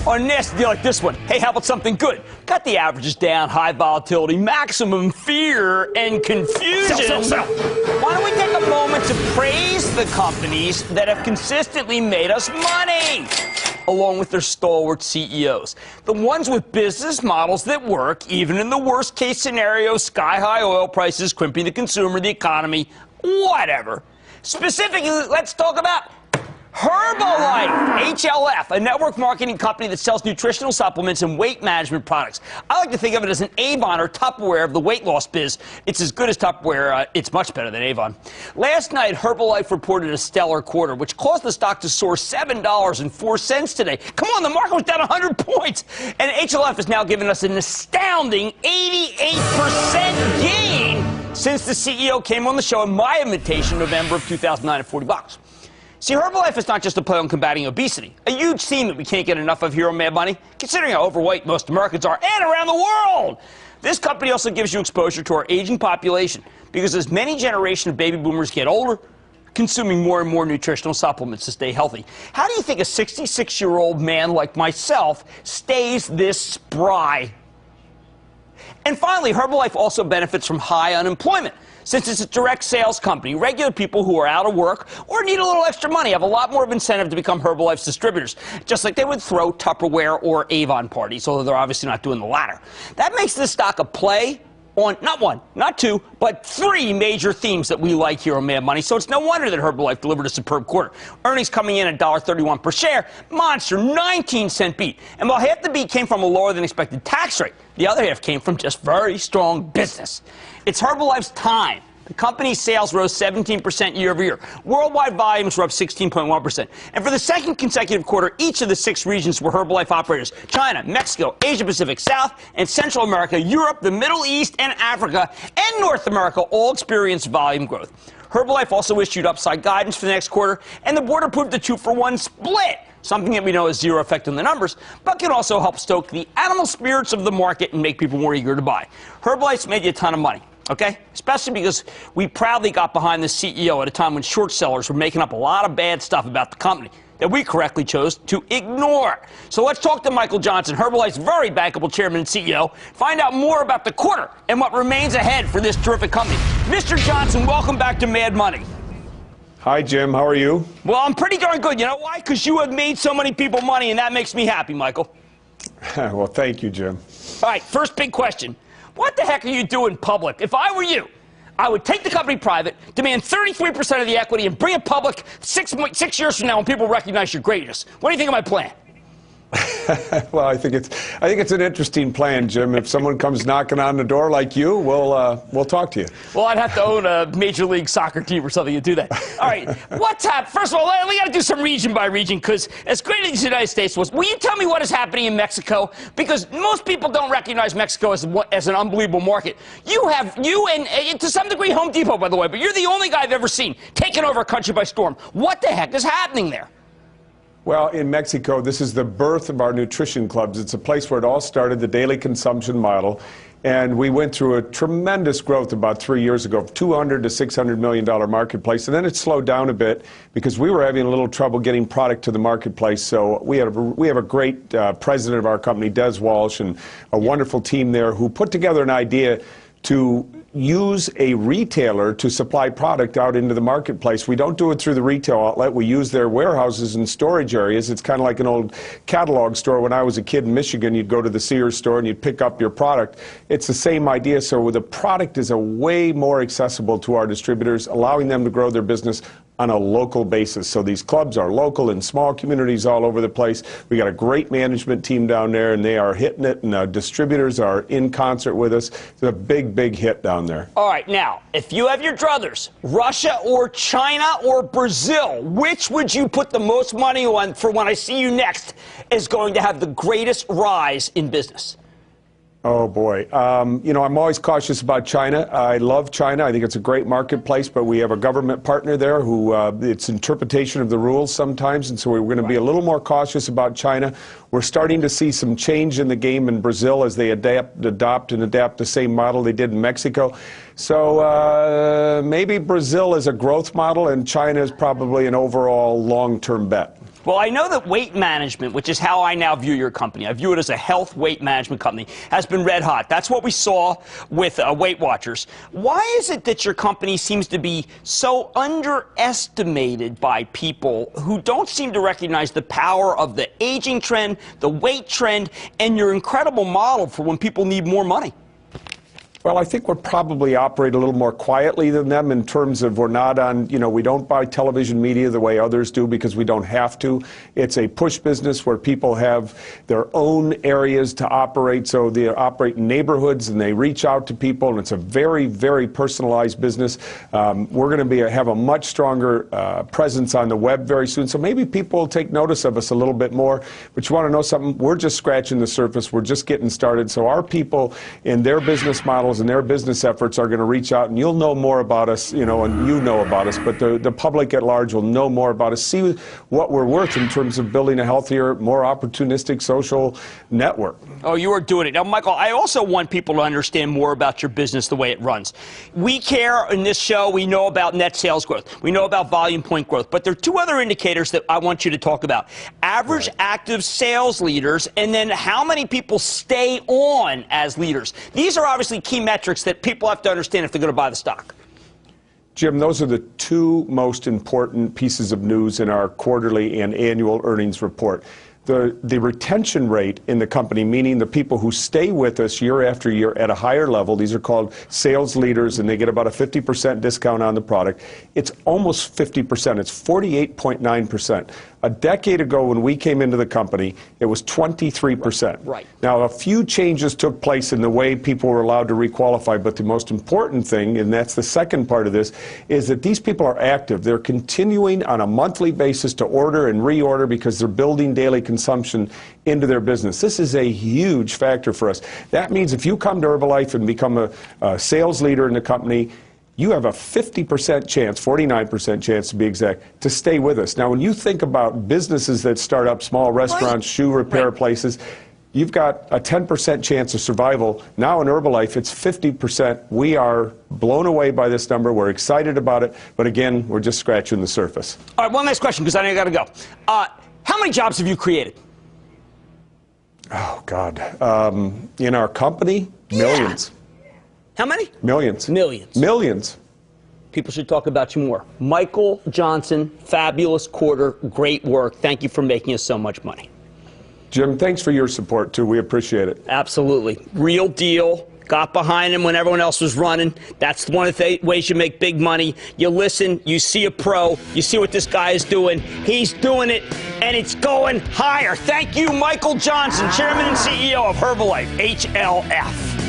On a nasty deal like this one, hey, how about something good? Got the averages down, high volatility, maximum fear and confusion. Sell. Why don't we take a moment to praise the companies that have consistently made us money, along with their stalwart CEOs. The ones with business models that work, even in the worst case scenario, sky-high oil prices, crimping the consumer, the economy, whatever. Specifically, let's talk about Herbalife, HLF, a network marketing company that sells nutritional supplements and weight management products. I like to think of it as an Avon or Tupperware of the weight loss biz. It's as good as Tupperware. It's much better than Avon. Last night, Herbalife reported a stellar quarter, which caused the stock to soar $7.04 today. Come on, the market was down 100 points. And HLF is now giving us an astounding 88% gain since the CEO came on the show in my invitation in November of 2009 at $40. See, Herbalife is not just a play on combating obesity, a huge theme that we can't get enough of here on Mad Money, considering how overweight most Americans are and around the world. This company also gives you exposure to our aging population, because as many generations of baby boomers get older, consuming more and more nutritional supplements to stay healthy. How do you think a 66-year-old man like myself stays this spry? And finally, Herbalife also benefits from high unemployment. Since it's a direct sales company, regular people who are out of work or need a little extra money have a lot more of incentive to become Herbalife's distributors, just like they would throw Tupperware or Avon parties, although they're obviously not doing the latter. That makes this stock a play on not one, not two, but three major themes that we like here on Mad Money, so it's no wonder that Herbalife delivered a superb quarter. Earnings coming in at $1.31 per share, monster 19-cent beat. And while half the beat came from a lower-than-expected tax rate, the other half came from just very strong business. It's Herbalife's time. The company's sales rose 17% year over year. Worldwide volumes were up 16.1%. And for the second consecutive quarter, each of the 6 regions were Herbalife operators: China, Mexico, Asia Pacific, South and Central America, Europe, the Middle East, and Africa, and North America all experienced volume growth. Herbalife also issued upside guidance for the next quarter, and the board approved a 2-for-1 split, something that we know has zero effect on the numbers, but can also help stoke the animal spirits of the market and make people more eager to buy. Herbalife's made you a ton of money. Okay? Especially because we proudly got behind the CEO at a time when short sellers were making up a lot of bad stuff about the company that we correctly chose to ignore. So let's talk to Michael Johnson, Herbalife's very bankable chairman and CEO, find out more about the quarter and what remains ahead for this terrific company. Mr. Johnson, welcome back to Mad Money. Hi, Jim. How are you? Well, I'm pretty darn good. You know why? Because you have made so many people money, and that makes me happy, Michael. Well, thank you, Jim. All right, first big question. What the heck are you doing public? If I were you, I would take the company private, demand 33% of the equity, and bring it public 6 years from now when people recognize your greatness. What do you think of my plan? Well, I think it's an interesting plan, Jim. If someone comes knocking on the door like you, we'll talk to you. Well, I'd have to own a Major League Soccer team or something to do that. All right, what's happening? First of all, we got to do some region by region, because as great as the United States was, will you tell me what is happening in Mexico? Because most people don't recognize Mexico as an unbelievable market. You and to some degree Home Depot, by the way, but you're the only guy I've ever seen taking over a country by storm. What the heck is happening there? Well, in Mexico, this is the birth of our nutrition clubs. It's a place where it all started, the daily consumption model. And we went through a tremendous growth about 3 years ago, $200 to $600 million marketplace. And then it slowed down a bit because we were having a little trouble getting product to the marketplace. So we have a great president of our company, Des Walsh, and a wonderful team there who put together an idea to use a retailer to supply product out into the marketplace. We don't do it through the retail outlet. We use their warehouses and storage areas. It's kind of like an old catalog store. When I was a kid in Michigan, you'd go to the Sears store and you'd pick up your product. It's the same idea. So the product is a way more accessible to our distributors, allowing them to grow their business on a local basis. So these clubs are local in small communities all over the place. We got a great management team down there, and they are hitting it, and our distributors are in concert with us. It's a big, big hit down there. All right, now, if you have your druthers, Russia or China or Brazil, which would you put the most money on for when I see you next is going to have the greatest rise in business? Oh, boy. You know, I'm always cautious about China. I love China. I think it's a great marketplace, but we have a government partner there who it's interpretation of the rules sometimes, and so we're going to be a little more cautious about China. We're starting to see some change in the game in Brazil as they adopt the same model they did in Mexico. So maybe Brazil is a growth model, and China is probably an overall long-term bet. Well, I know that weight management, which is how I now view your company, I view it as a health weight management company, has been red hot. That's what we saw with Weight Watchers. Why is it that your company seems to be so underestimated by people who don't seem to recognize the power of the aging trend, the weight trend, and your incredible model for when people need more money? Well, I think we're probably operate a little more quietly than them in terms of we're not on, we don't buy television media the way others do because we don't have to. It's a push business where people have their own areas to operate. So they operate in neighborhoods and they reach out to people, and it's a very, very personalized business. We're going to have a much stronger presence on the web very soon. So maybe people will take notice of us a little bit more. But you want to know something? We're just scratching the surface. We're just getting started. So our people in their business models and their business efforts are going to reach out, and you'll know more about us, and you know about us, but the public at large will know more about us, see what we're worth in terms of building a healthier, more opportunistic social network. Oh, you are doing it. Now, Michael, I also want people to understand more about your business, the way it runs. We care in this show, we know about net sales growth, we know about volume point growth, but there are two other indicators that I want you to talk about. Average active sales leaders, and then how many people stay on as leaders. These are obviously key metrics that people have to understand if they're going to buy the stock. Jim, those are the two most important pieces of news in our quarterly and annual earnings report. The retention rate in the company, meaning the people who stay with us year after year at a higher level, these are called sales leaders, and they get about a 50% discount on the product. It's almost 50%. It's 48.9%. A decade ago, when we came into the company, it was 23%. Right. Now, a few changes took place in the way people were allowed to requalify, but the most important thing, and that's the second part of this, is that these people are active. They're continuing on a monthly basis to order and reorder because they're building daily consumption into their business. This is a huge factor for us. That means if you come to Herbalife and become a sales leader in the company, you have a 50% chance, 49% chance to be exact, to stay with us. Now, when you think about businesses that start up, small restaurants, shoe repair places, you've got a 10% chance of survival. Now in Herbalife, it's 50%. We are blown away by this number. We're excited about it. But again, we're just scratching the surface. All right, one last question, because I know you got to go. How many jobs have you created? Oh, God. In our company, millions. How many? Millions. Millions. Millions. People should talk about you more. Michael Johnson, fabulous quarter, great work. Thank you for making us so much money. Jim, thanks for your support, too. We appreciate it. Absolutely. Real deal. Got behind him when everyone else was running. That's one of the ways you make big money. You listen, you see a pro, you see what this guy is doing. He's doing it, and it's going higher. Thank you, Michael Johnson, Chairman and CEO of Herbalife, HLF.